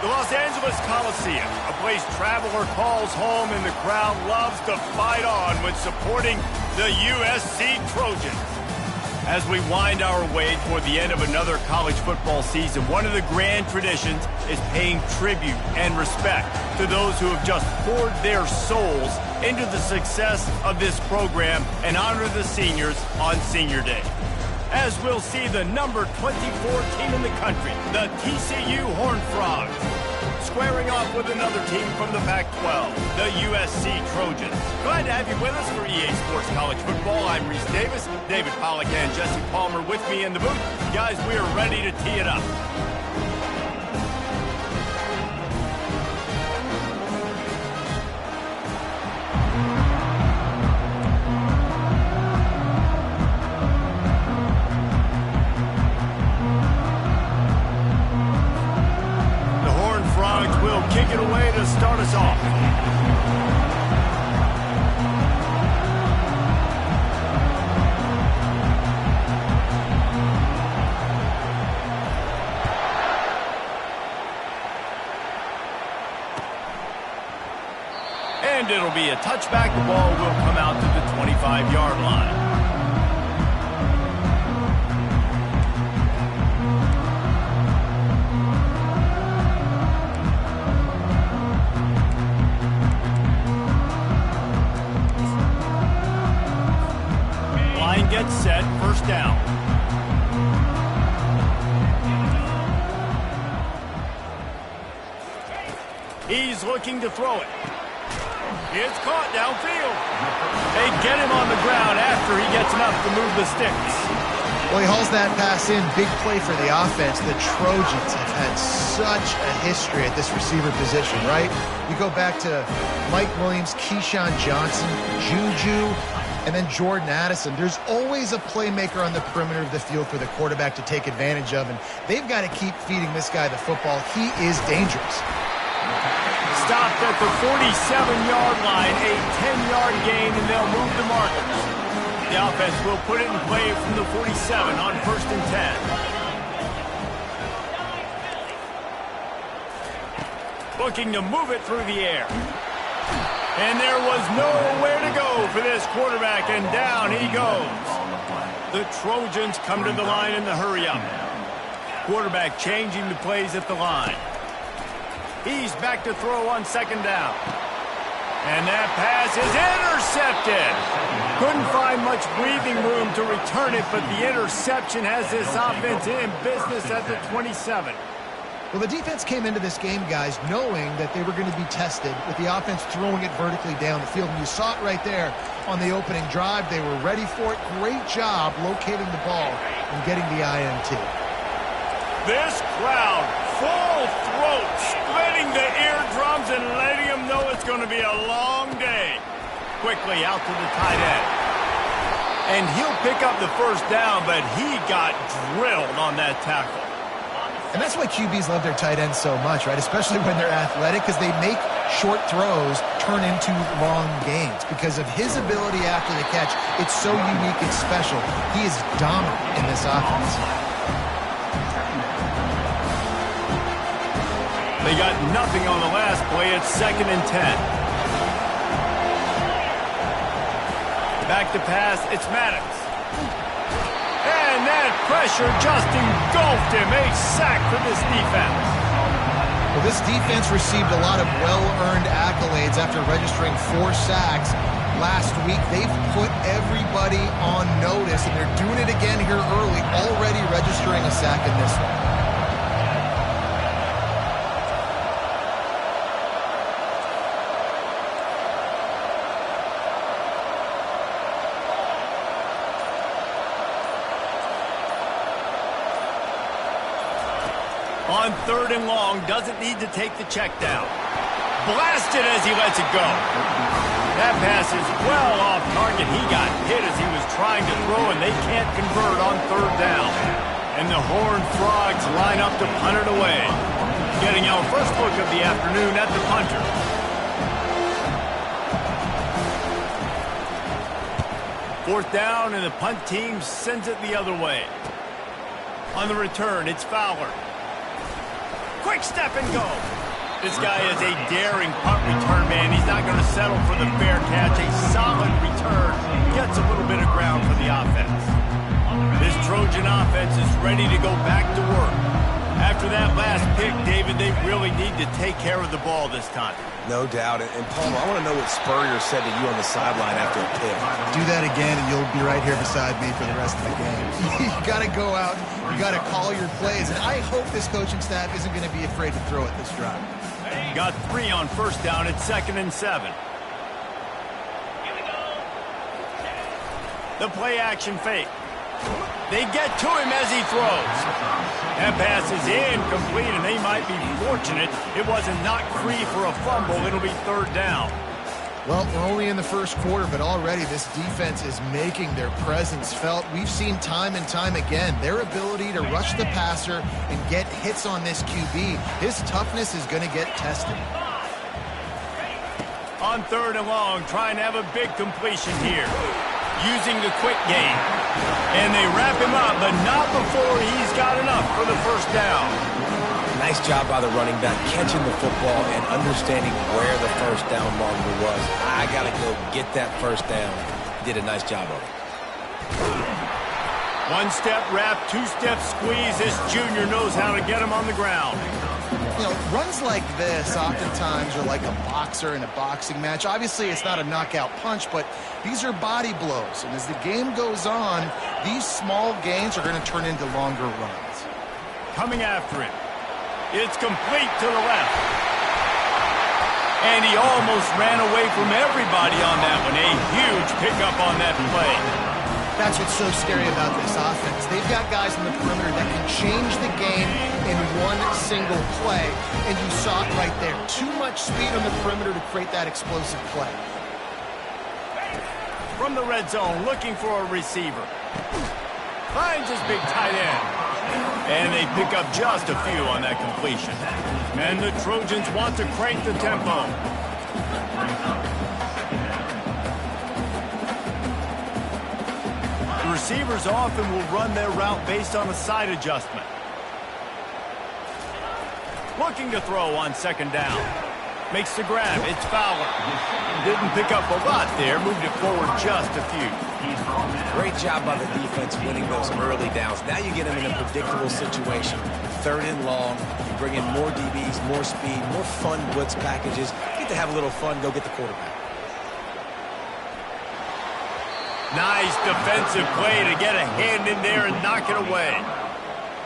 The Los Angeles Coliseum, a place traveler calls home and the crowd loves to fight on when supporting the USC Trojans. As we wind our way toward the end of another college football season, one of the grand traditions is paying tribute and respect to those who have just poured their souls into the success of this program and honor the seniors on Senior Day. As we'll see the number 24 team in the country, the TCU Horned Frogs, squaring off with another team from the Pac-12, the USC Trojans. Glad to have you with us for EA Sports College Football. I'm Reese Davis, David Pollack and Jesse Palmer with me in the booth. Guys, we are ready to tee it up. Kick it away to start us off. And it'll be a touchback. The ball will come out to the 25-yard line. Gets set, first down. He's looking to throw it. It's caught downfield. They get him on the ground after he gets enough to move the sticks. Well, he hauls that pass in. Big play for the offense. The Trojans have had such a history at this receiver position, right? You go back to Mike Williams, Keyshawn Johnson, Juju, and then Jordan Addison. There's always a playmaker on the perimeter of the field for the quarterback to take advantage of, and they've got to keep feeding this guy the football. He is dangerous. Stopped at the 47-yard line, a 10-yard gain, and they'll move the markers. The offense will put it in play from the 47 on 1st and 10. Looking to move it through the air. And there was nowhere to go for this quarterback, and down he goes. The Trojans come to the line in the hurry-up. Quarterback changing the plays at the line. He's back to throw on 2nd down. And that pass is intercepted. Couldn't find much breathing room to return it, but the interception has this offense in business at the 27. Well, the defense came into this game, guys, knowing that they were going to be tested with the offense throwing it vertically down the field. And you saw it right there on the opening drive. They were ready for it. Great job locating the ball and getting the INT. This crowd, full throat, splitting the eardrums and letting them know it's going to be a long day. Quickly out to the tight end. And he'll pick up the first down, but he got drilled on that tackle. And that's why QBs love their tight ends so much, right? Especially when they're athletic, because they make short throws turn into long gains. Because of his ability after the catch, it's so unique and special. He is dominant in this offense. They got nothing on the last play. It's 2nd and 10. Back to pass. It's Maddox. And that pressure just engulfed him. A sack for this defense. Well, this defense received a lot of well-earned accolades after registering 4 sacks last week. They've put everybody on notice, and they're doing it again here early, already registering a sack in this one. On 3rd and long, doesn't need to take the check down. Blasted as he lets it go. That pass is well off target. He got hit as he was trying to throw, and they can't convert on 3rd down. And the Horned Frogs line up to punt it away. Getting our first look of the afternoon at the punter. 4th down, and the punt team sends it the other way. On the return, it's Fowler. Quick step and go. This guy is a daring punt return man. He's not going to settle for the fair catch. A solid return gets a little bit of ground for the offense. This Trojan offense is ready to go back to work. After that last pick, David, they really need to take care of the ball this time. No doubt. And Palmer, I want to know what Spurrier said to you on the sideline after a pick. Do that again, and you'll be right here beside me for the rest of the game. You got to go out. You got to call your plays. And I hope this coaching staff isn't going to be afraid to throw it this drive. Got 3 on first down at 2nd and 7. The play action fake. They get to him as he throws. That pass is incomplete, and they might be fortunate it wasn't knocked free for a fumble. It'll be 3rd down. Well, we're only in the first quarter, but already this defense is making their presence felt. We've seen time and time again their ability to rush the passer and get hits on this QB. His toughness is going to get tested. On 3rd and long, trying to have a big completion here. Using the quick game. And they wrap him up, but not before he's got enough for the 1st down. Nice job by the running back, catching the football and understanding where the 1st down marker was. I got to go get that 1st down. Did a nice job of it. 1-step wrap, 2-step squeeze. This junior knows how to get him on the ground. You know, runs like this oftentimes are like a boxer in a boxing match. Obviously, it's not a knockout punch, but these are body blows. And as the game goes on, these small gains are going to turn into longer runs. Coming after him. It's complete to the left. And he almost ran away from everybody on that one. A huge pickup on that play. That's what's so scary about this offense. They've got guys in the perimeter that can change the game in one single play. And you saw it right there. Too much speed on the perimeter to create that explosive play. From the red zone, looking for a receiver. Finds his big tight end. And they pick up just a few on that completion. And the Trojans want to crank the tempo. The receivers often will run their route based on a side adjustment. Looking to throw on 2nd down. Makes the grab. It's Fowler. Didn't pick up a lot there. Moved it forward just a few. Great job by the defense winning those early downs. Now you get them in a predictable situation. 3rd and long. You bring in more DBs, more speed, more fun blitz packages. Get to have a little fun. Go get the quarterback. Nice defensive play to get a hand in there and knock it away.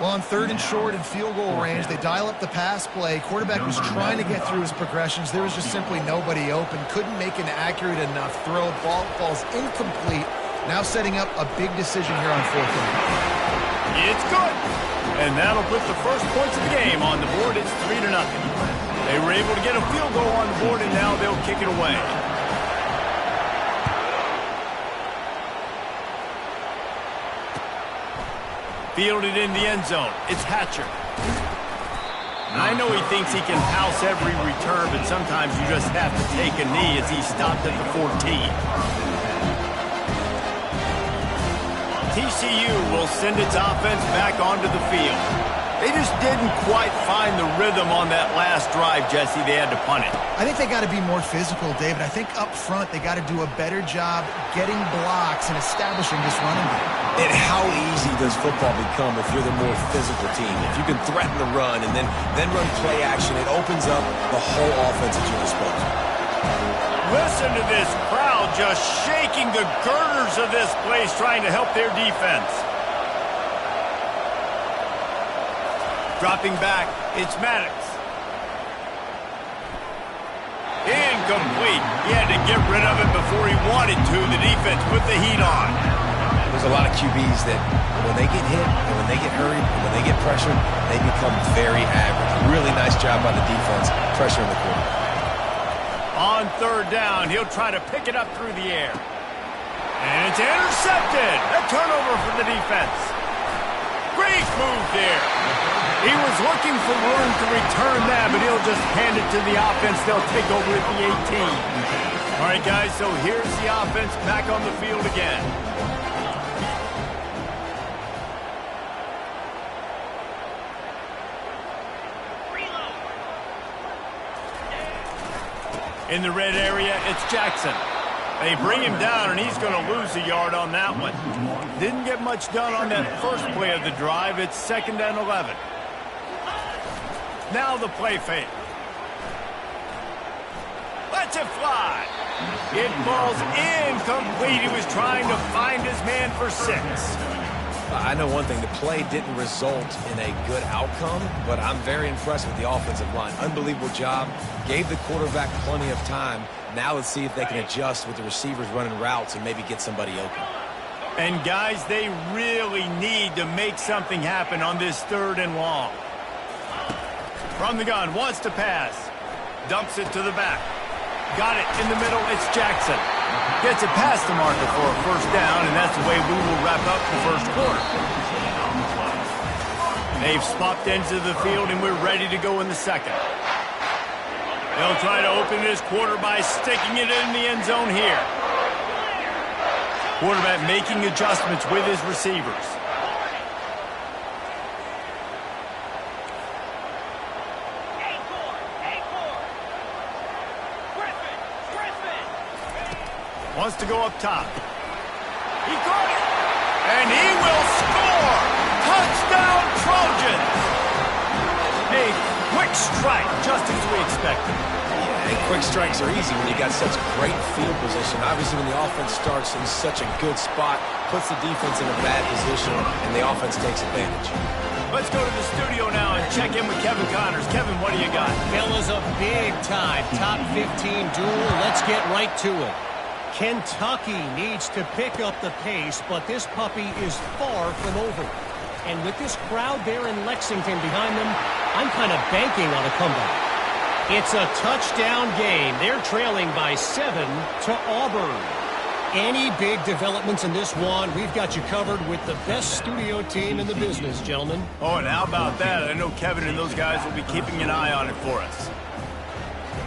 Well, on 3rd and short and field goal range, they dial up the pass play. Quarterback was trying to get through his progressions. There was just simply nobody open. Couldn't make an accurate enough throw. Ball falls incomplete. Now setting up a big decision here on 4th down. It's good. And that'll put the first points of the game on the board. It's 3-0. They were able to get a field goal on the board, and now they'll kick it away. Fielded in the end zone. It's Hatcher. I know he thinks he can house every return, but sometimes you just have to take a knee as he stopped at the 14. TCU will send its offense back onto the field. They just didn't quite find the rhythm on that last drive, Jesse. They had to punt it. I think they got to be more physical, David. I think up front they got to do a better job getting blocks and establishing this running game. And how easy does football become if you're the more physical team? If you can threaten the run and then run play action, it opens up the whole offense at your disposal. Listen to this crowd just shaking the girders of this place, trying to help their defense. Dropping back, it's Maddox. Incomplete. He had to get rid of it before he wanted to. The defense put the heat on. There's a lot of QBs that when they get hit, and when they get hurried, and when they get pressured, they become very average. Really nice job by the defense, pressuring the quarterback. On 3rd down, he'll try to pick it up through the air. And it's intercepted. A turnover for the defense. Great move there. He was looking for room to return that, but he'll just hand it to the offense. They'll take over at the 18. All right, guys, so here's the offense back on the field again. In the red area, it's Jackson. They bring him down, and he's going to lose a yard on that one. Didn't get much done on that first play of the drive. It's 2nd and 11. Now the play fake. Lets it fly. It falls incomplete. He was trying to find his man for 6. I know one thing, the play didn't result in a good outcome, but I'm very impressed with the offensive line. Unbelievable job. Gave the quarterback plenty of time. Now let's see if they can adjust with the receivers running routes and maybe get somebody open. And guys, they really need to make something happen on this 3rd and long. From the gun, wants to pass. Dumps it to the back. Got it in the middle, it's Jackson. Gets it past the marker for a 1st down, and that's the way we will wrap up the 1st quarter. They've swapped ends of the field, and we're ready to go in the 2nd. They'll try to open this quarter by sticking it in the end zone here. Quarterback making adjustments with his receivers. Wants to go up top. He caught it. And he will score. Touchdown Trojans. A quick strike, just as we expected. Yeah, and quick strikes are easy when you got such great field position. Obviously, when the offense starts in such a good spot, puts the defense in a bad position, and the offense takes advantage. Let's go to the studio now and check in with Kevin Connors. Kevin, what do you got? Fellas, a big-time top 15 duel. Let's get right to it. Kentucky needs to pick up the pace, but this puppy is far from over. And with this crowd there in Lexington behind them, I'm kind of banking on a comeback. It's a touchdown game. They're trailing by 7 to Auburn. Any big developments in this one, we've got you covered with the best studio team in the business, gentlemen. Oh, and how about that? I know Kevin and those guys will be keeping an eye on it for us.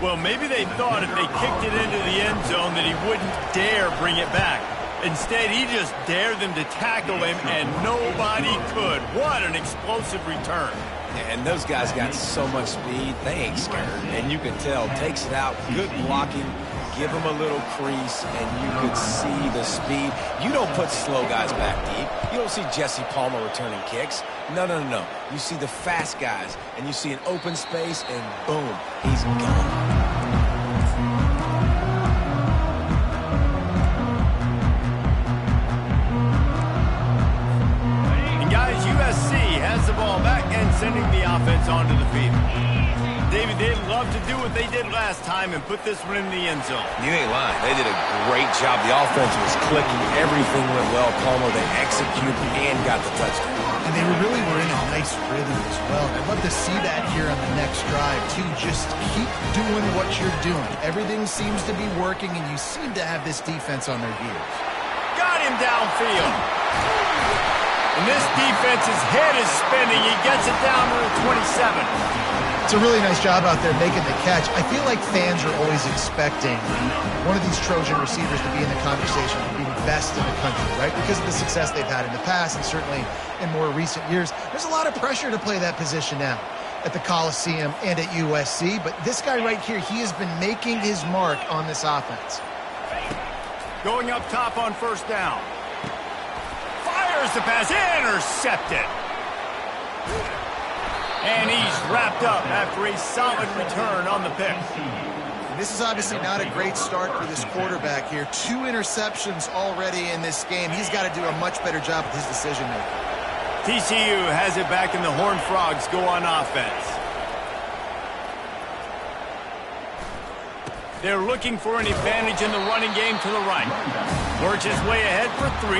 Well, maybe they thought if they kicked it into the end zone that he wouldn't dare bring it back. Instead, he just dared them to tackle him, and nobody could. What an explosive return. And those guys got so much speed, they ain't scared. And you can tell, takes it out, good blocking, give him a little crease, and you could see the speed. You don't put slow guys back deep. You don't see Jesse Palmer returning kicks. No. You see the fast guys, and you see an open space, and boom, he's gone. Has the ball back and sending the offense onto the field. David, they'd love to do what they did last time and put this one in the end zone. You ain't lying. They did a great job. The offense was clicking. Everything went well. Palmer, they executed and got the touchdown. And they really were in a nice rhythm as well. I'd love to see that here on the next drive, too. Just keep doing what you're doing. Everything seems to be working, and you seem to have this defense on their heels. Got him downfield. And this defense's head is spinning. He gets it down to the 27. It's a really nice job out there making the catch. I feel like fans are always expecting one of these Trojan receivers to be in the conversation for being best in the country, right? Because of the success they've had in the past and certainly in more recent years. There's a lot of pressure to play that position now at the Coliseum and at USC. But this guy right here, he has been making his mark on this offense. Going up top on 1st down. Fires the pass, intercepted. And he's wrapped up after a solid return on the pick. This is obviously not a great start for this quarterback here. 2 interceptions already in this game. He's got to do a much better job with his decision-making. TCU has it back, and the Horned Frogs go on offense. They're looking for an advantage in the running game to the right. Works his way ahead for 3.